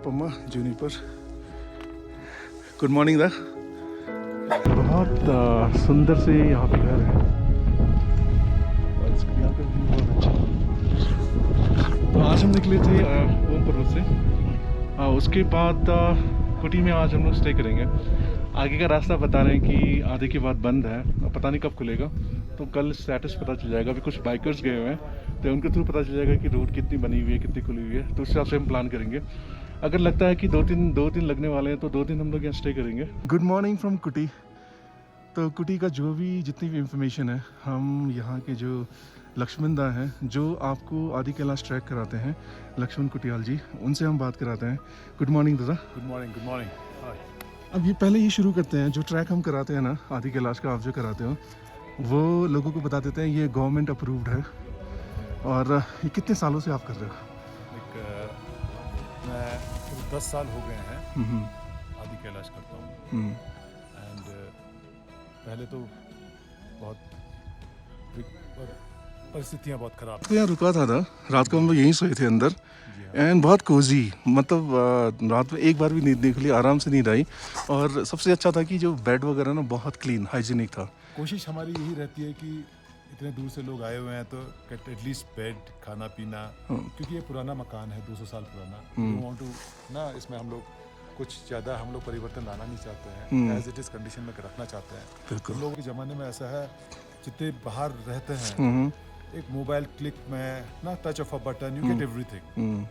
Pamma Juniper. Good morning दा। बहुत सुंदर से यहाँ पे घर है और इसका यहाँ का व्यू बहुत अच्छा है। तो आज हम निकले थे ओम पर्वत से। उसके बाद कुटी में आज हम लोग स्टे करेंगे। आगे का रास्ता बता रहे हैं कि आधे के बाद बंद है, पता नहीं कब खुलेगा। तो कल स्टेटस पता चल जाएगा। अभी कुछ बाइकर्स गए हुए हैं तो उनके थ्रू पता चल जाएगा कि रोड कितनी बनी हुई है, कितनी खुली हुई है। तो उस हिसाब से हम प्लान करेंगे। अगर लगता है कि दो दिन लगने वाले हैं तो 2 दिन हम लोग यहाँ स्टे करेंगे। गुड मॉर्निंग फ्रॉम कुटी। तो कुटी का जो भी जितनी भी इंफॉर्मेशन है, हम यहाँ के जो लक्ष्मण दा हैं जो आपको आदि कैलाश ट्रैक कराते हैं, लक्ष्मण कुटियाल जी, उनसे हम बात कराते हैं। गुड मॉर्निंग दादा। Good morning. Good morning. अब ये पहले ही शुरू करते हैं। जो ट्रैक हम कराते हैं ना आदि कैलाश का, आप जो कराते हो वो लोगों को बता देते हैं ये गवर्नमेंट अप्रूव्ड है। और ये कितने सालों से आप कर रहे हो? मैं 10 साल हो गए हैं आदि कैलाश करता हूँ। एंड पहले तो बहुत परिस्थितियाँ बहुत ख़राब। तो यहाँ रुका था रात को हम लोग यहीं सोए थे अंदर। एंड बहुत कोजी, मतलब रात में एक बार भी नींद नहीं खुली, आराम से नींद आई। और सबसे अच्छा था कि जो बेड वगैरह ना बहुत क्लीन हाइजीनिक था। कोशिश हमारी यही रहती है कि इतने दूर से लोग आए हुए हैं तो एटलीस्ट बेड, खाना पीना, क्योंकि ये पुराना मकान है 200 साल पुराना। वांट टू ना, इसमें हम लोग कुछ ज़्यादा हम लोग परिवर्तन लाना नहीं चाहते हैं, एज इट इज़ कंडीशन में रखना चाहते हैं। हम लोगों के ज़माने में ऐसा है, जितने बाहर रहते हैं एक मोबाइल क्लिक में ना, touch of a button you get everything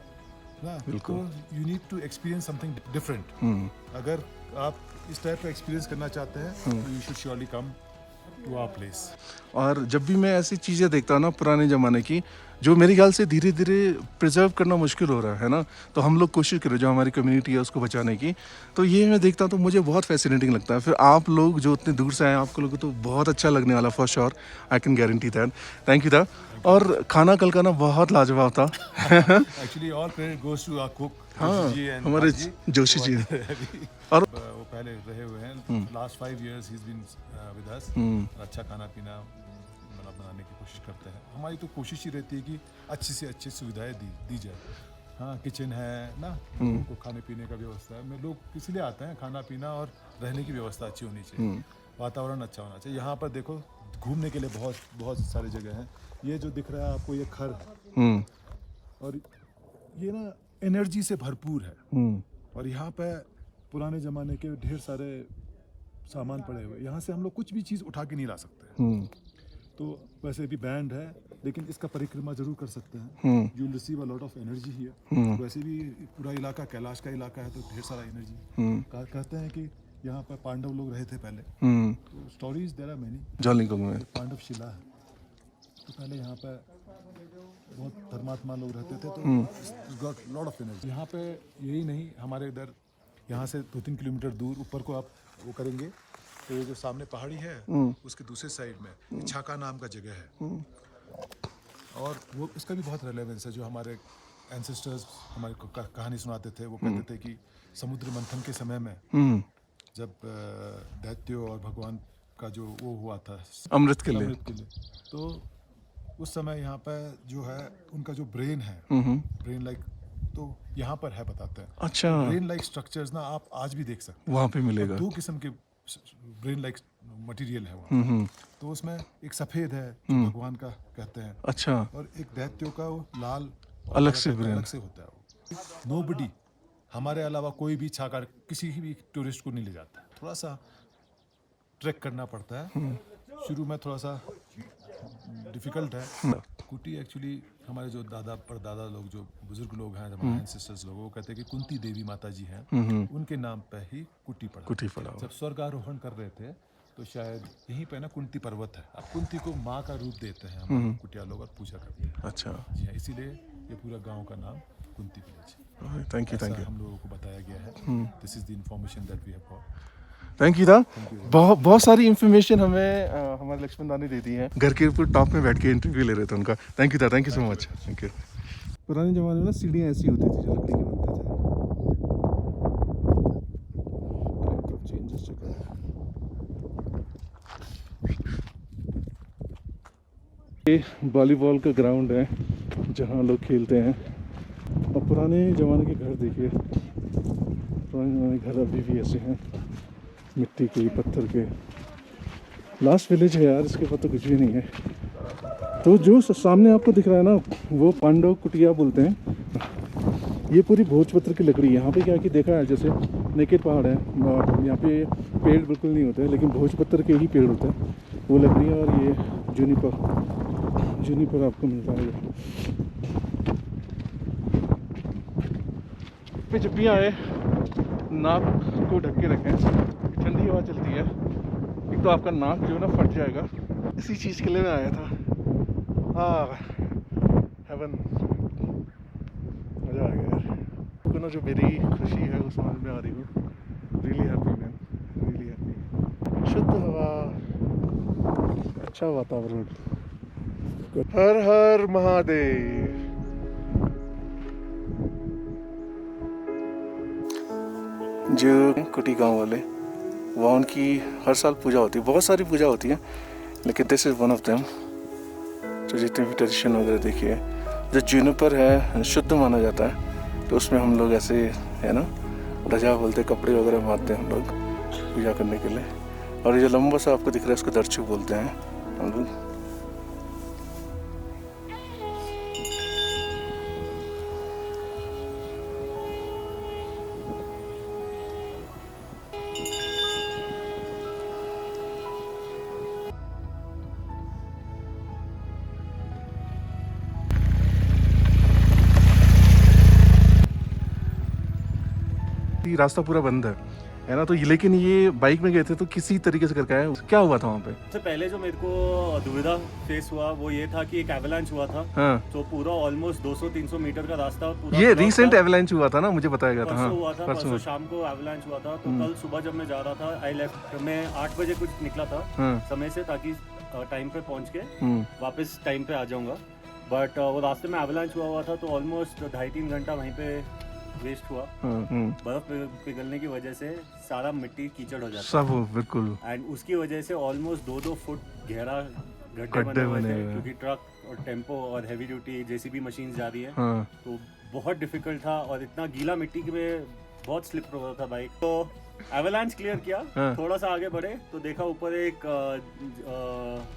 ना। तो you need to experience something different. अगर आप इस टाइप का एक्सपीरियंस करना चाहते हैं you should surely come to our place. और जब भी मैं ऐसी चीज़ें देखता हूँ ना पुराने ज़माने की, जो मेरे ख्याल से धीरे धीरे प्रिजर्व करना मुश्किल हो रहा है ना, तो हम लोग कोशिश करें जो हमारी कम्युनिटी है उसको बचाने की। तो ये मैं देखता हूँ तो मुझे बहुत फैसिनेटिंग लगता है। फिर आप लोग जो इतने दूर से आए, आपको लोगों को तो बहुत अच्छा लगने वाला for sure, I can guarantee that. Thank you दा। और खाना कल का ना बहुत लाजवाब था। Actually all credit goes to our cook. हाँ, हमारे जोशी जी और वो पहले रहे हुए हैं, लास्ट 5 years ही इज बीन विद अस। अच्छा खाना पीना बनाने की कोशिश करते हैं। हमारी तो कोशिश ही रहती है कि अच्छी से अच्छी सुविधाएं दी जाए। हाँ, किचन है ना, लोगों को खाने पीने का व्यवस्था है। में लोग इसलिए आते हैं, खाना पीना और रहने की व्यवस्था अच्छी होनी चाहिए, वातावरण अच्छा होना चाहिए। यहाँ पर देखो घूमने के लिए बहुत बहुत सारी जगह हैं। ये जो दिख रहा है आपको ये खर, और ये ना एनर्जी से भरपूर है। और यहाँ पे पुराने ज़माने के ढेर सारे सामान पड़े हुए। यहाँ से हम लोग कुछ भी चीज़ उठा के नहीं ला सकते। तो वैसे भी बैंड है, लेकिन इसका परिक्रमा जरूर कर सकते हैं। You will receive a lot of energy here. वैसे भी पूरा इलाका कैलाश का इलाका है तो ढेर सारा एनर्जी। कहते हैं कि यहाँ पर पांडव लोग रहे थे पहले। तो stories there are many. Pandav Shila है, तो पहले यहाँ पे बहुत धर्मात्मा लोग रहते थे, तो गॉट लॉट ऑफ एनर्जी। यहाँ पे यही नहीं, हमारे इधर यहाँ से 2-3 किलोमीटर दूर ऊपर को आप वो करेंगे तो ये जो सामने पहाड़ी है उसके दूसरे साइड में छाका नाम का जगह है। और वो इसका भी बहुत रेलेवेंस है। जो हमारे एंसेस्टर्स हमारे को कहानी सुनाते थे, वो कहते थे कि समुद्र मंथन के समय में जब दैत्यो और भगवान का जो वो हुआ था अमृत के लिए, तो उस समय यहाँ पे जो है उनका जो ब्रेन है, ब्रेन लाइक, तो यहाँ पर है बताते हैं। अच्छा, ब्रेन लाइक स्ट्रक्चर्स ना आप आज भी देख सकते हैं, वहाँ पे मिलेगा। 2 किस्म के ब्रेन लाइक मटेरियल है वहाँ। तो उसमें एक सफेद है जो भगवान का कहते हैं। अच्छा, और एक दैत्यो का वो लाल अलग से ब्रेन अलग से होता है। नोबडी, हमारे अलावा कोई भी छाका किसी भी टूरिस्ट को नहीं ले जाता है। थोड़ा सा ट्रैक करना पड़ता है, शुरू में थोड़ा सा डिफिकल्ट है। कुटी एक्चुअली हमारे जो दादा परदादा लोग, जो बुजुर्ग लोग हैं, हमारे एंसेस्टर्स लोग, वो कहते हैं कि कुंती देवी माता जी हैं, उनके नाम पे ही कुटी पड़ा। जब स्वर्गारोहण कर रहे थे तो शायद यहीं पे ना कुंती पर्वत है। अब कुंती को माँ का रूप देते हैं हमारे कुटिया लोग और पूजा करते हैं। अच्छा जी हाँ, इसीलिए ये पूरा गांव का नाम कुंती विलेज। थैंक यू हम लोगों को बताया गया है। This is the information that we have got. Thank you दा। बहुत सारी इन्फॉर्मेशन हमें हमारे लक्ष्मण दा ने दे दी है। घर के ऊपर टॉप में बैठ के इंटरव्यू ले रहे थे उनका। थैंक यू दा, thank you so much. Thank you. पुराने ज़माने में ना सीढ़ियाँ ऐसी होती थी जो लकड़ी के बनते थे। चेंजेस चल रहा है। ये वॉलीबॉल का ग्राउंड है जहाँ लोग खेलते हैं। और पुराने ज़माने के घर देखिए, पुराने घर अभी भी ऐसे हैं, मिट्टी के, पत्थर के। लास्ट विलेज है यार, इसके पास तो कुछ भी नहीं है। तो जो सामने आपको दिख रहा है ना, वो पांडव कुटिया बोलते हैं। ये पूरी भोजपत्र की लकड़ी है। यहाँ पे क्या कि देखा है, जैसे नेकेड पहाड़ है, यहाँ पे पेड़ बिल्कुल नहीं होते, लेकिन भोजपत्र के ही पेड़ होते हैं, वो लकड़ी है। और ये जूनिपर आपको मिलता है। पे जब भी आए नाक को ढक के रखें, ठंडी हवा चलती है, एक तो आपका नाक जो है ना फट जाएगा। इसी चीज़ के लिए मैं आया था। हेवन, मज़ा आ गया यार। तो ना जो मेरी खुशी है वो समझ में आ रही हूँ। Really happy man, really happy. शुद्ध हवा, अच्छा वातावरण। हर हर महादेव। जो कुटी गांव वाले, वहाँ उनकी हर साल पूजा होती है, बहुत सारी पूजा होती है, लेकिन this is one of them. तो जितने भी ट्रेडिशन वगैरह देखिए, जो जूनिपर है शुद्ध माना जाता है, तो उसमें हम लोग ऐसे है ना, रजा बोलते, कपड़े वगैरह बांधते हैं हम लोग पूजा करने के लिए। और ये जो लंबा सा आपको दिख रहा है, इसको दर्चु बोलते हैं हम लोग। रास्ता पूरा बंद है ना, तो ये, लेकिन ये बाइक में गए थे तो किसी तरीके से करके आए। क्या हुआ था वहाँ पे? सबसे पहले जो मेरे को दुविधा फेस हुआ वो ये था कि एक एवलांच हुआ था। हाँ। तो पूरा ऑलमोस्ट 200-300 मीटर का रास्ता पूरा। ये रीसेंट एवलांच हुआ था ना, मुझे बताया गया था। परसों हुआ था, परसों शाम को एवलांच हुआ था। तो कल सुबह जब मैं जा रहा था, आई लेफ्ट, मैं 8 बजे कुछ निकला था समय से, ताकि टाइम पे पहुँच के वापस टाइम पे आ जाऊँगा। बट वो रास्ते में एवलांच हुआ था, तो ऑलमोस्ट 2.5-3 घंटा वहीं पे वेस्ट हुआ। बर्फ पिघलने की वजह से सारा मिट्टी कीचड़ हो जाता है सब, बिल्कुल। एंड उसकी वजह से ऑलमोस्ट 2-2 फुट गहरा गड्ढे बने हुए थे, क्योंकि ट्रक और टेम्पो और हैवी ड्यूटी जेसीबी मशीन जा रही है। तो बहुत डिफिकल्ट था, और इतना गीला मिट्टी में बहुत स्लिप हो रहा था बाइक। तो एवलांच क्लियर किया, थोड़ा सा आगे बढ़े तो देखा ऊपर एक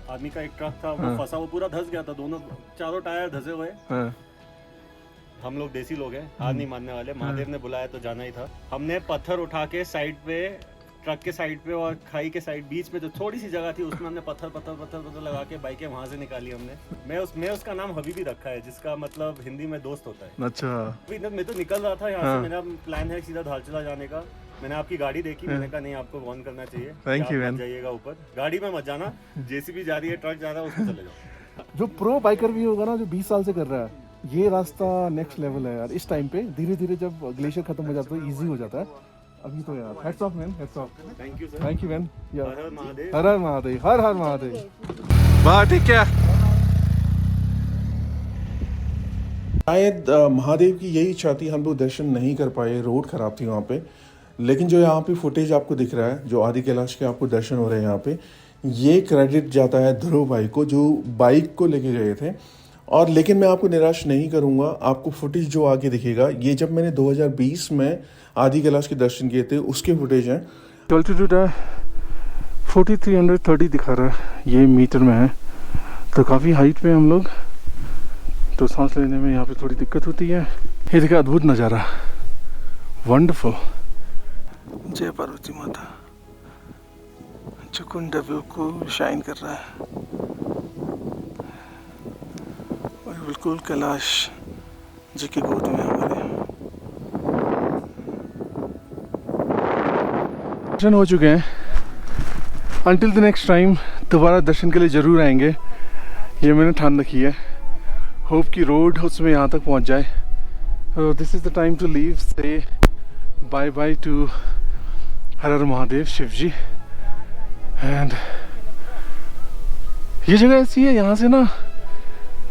आदमी का एक ट्रक था, वो फंसा, वो पूरा धंस गया था, चारों टायर धंसे हुए। हम लोग देसी लोग हैं, हार नहीं मानने वाले। महादेव ने बुलाया तो जाना ही था। हमने पत्थर उठा के साइड पे, ट्रक के साइड पे और खाई के साइड बीच में जो थोड़ी सी जगह थी, उसमें हमने पत्थर लगा के बाइकें वहां से निकाली हमने। मैं उसका नाम हबीबी रखा है, जिसका मतलब हिंदी में दोस्त होता है। अच्छा। मैं तो निकल रहा था यहाँ से, मेरा प्लान है सीधा धारचूला जाने का। मैंने आपकी गाड़ी देखी, मैंने कहा नहीं, आपको वार्न करना चाहिए, थैंक यू मैन, जाइएगा ऊपर, गाड़ी में मत जाना, जेसीबी जा रही है, ट्रक जा रहा है, उसमें चले जाओ। जो प्रो बाइकर भी होगा ना, जो 20 साल से कर रहा है, ये रास्ता नेक्स्ट लेवल है यार। इस टाइम पे धीरे धीरे जब ग्लेशियर खत्म हो जाता है, इजी हो जाता है। अभी तो यार hats off man, hats off. Thank you sir, thank you man. हर हर महादेव, हर हर महादेव, हर हर महादेव। बात ठीक है। शायद महादेव की यही इच्छा थी, हम लोग दर्शन नहीं कर पाए, रोड खराब थी वहाँ पे। लेकिन जो यहाँ पे फुटेज आपको दिख रहा है, जो आदि कैलाश के आपको दर्शन हो रहे हैं यहाँ पे, ये क्रेडिट जाता है ध्रुव भाई को, जो बाइक को लेके गए थे। और लेकिन मैं आपको निराश नहीं करूंगा, आपको फुटेज जो आगे दिखेगा, ये जब मैंने 2020 में आदि कैलाश के दर्शन किए थे, उसके फुटेज हैं। अल्टीट्यूड है 4330 दिखा रहा है, ये मीटर में है, तो काफ़ी हाइट पे हम लोग, तो सांस लेने में यहाँ पे थोड़ी दिक्कत होती है। ये देखा, अद्भुत नज़ारा, वंडरफुल। जय पार्वती माता। जो कुंड बिल्कुल शाइन कर रहा है, बिल्कुल कैलाश जी की गोद में हमारे दर्शन हो चुके हैं। अंटिल द नेक्स्ट टाइम दोबारा दर्शन के लिए ज़रूर आएंगे, ये मैंने ठान रखी है। होप की रोड उसमें यहाँ तक पहुँच जाए। This is the time to leave, say bye bye to हर हर महादेव शिव जी। एंड ये जगह ऐसी है, यहाँ से ना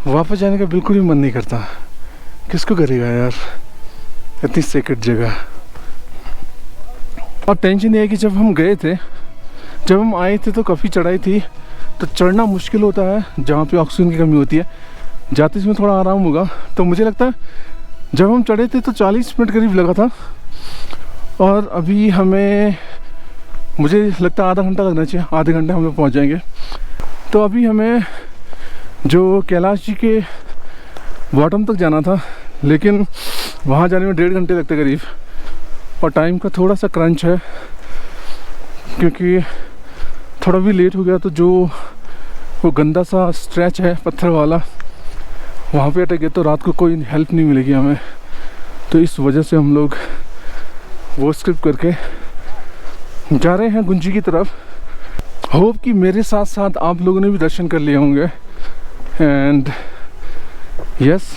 वापस जाने का बिल्कुल भी मन नहीं करता। किसको करेगा यार इतनी सेक्रेट जगह। और टेंशन ये है कि जब हम गए थे, जब हम आए थे तो काफ़ी चढ़ाई थी, तो चढ़ना मुश्किल होता है जहाँ पे ऑक्सीजन की कमी होती है। जाते इसमें थोड़ा आराम होगा, तो मुझे लगता है जब हम चढ़े थे तो 40 मिनट करीब लगा था, और अभी हमें, मुझे लगता है आधा घंटा लगना चाहिए, आधे घंटे हम लोग पहुँच जाएंगे। तो अभी हमें जो कैलाश जी के बॉटम तक जाना था, लेकिन वहाँ जाने में 1.5 घंटे लगते करीब, और टाइम का थोड़ा सा क्रंच है क्योंकि थोड़ा भी लेट हो गया तो जो वो गंदा सा स्ट्रेच है पत्थर वाला, वहाँ पे अटक गए तो रात को कोई हेल्प नहीं मिलेगी हमें। तो इस वजह से हम लोग वो स्किप करके जा रहे हैं गुंजी की तरफ। होप कि मेरे साथ साथ आप लोगों ने भी दर्शन कर लिए होंगे। एंड यस,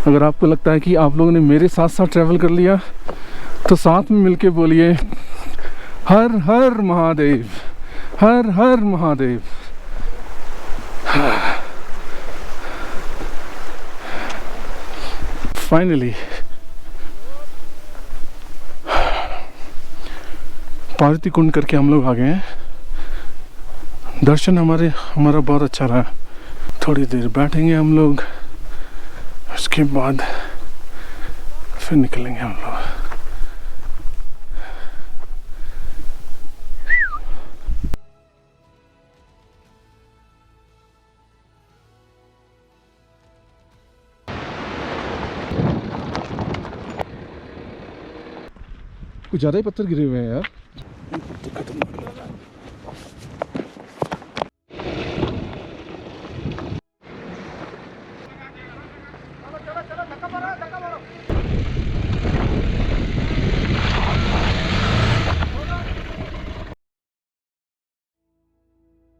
अगर आपको लगता है कि आप लोगों ने मेरे साथ साथ ट्रैवल कर लिया तो साथ में मिलके बोलिए हर हर महादेव, हर हर महादेव। फाइनली पार्वती कुंड करके हम लोग आ गए हैं। दर्शन हमारा बहुत अच्छा रहा। थोड़ी देर बैठेंगे हम लोग, उसके बाद फिर निकलेंगे हम लोग। कुछ ज़्यादा ही पत्थर गिरे हुए हैं यार।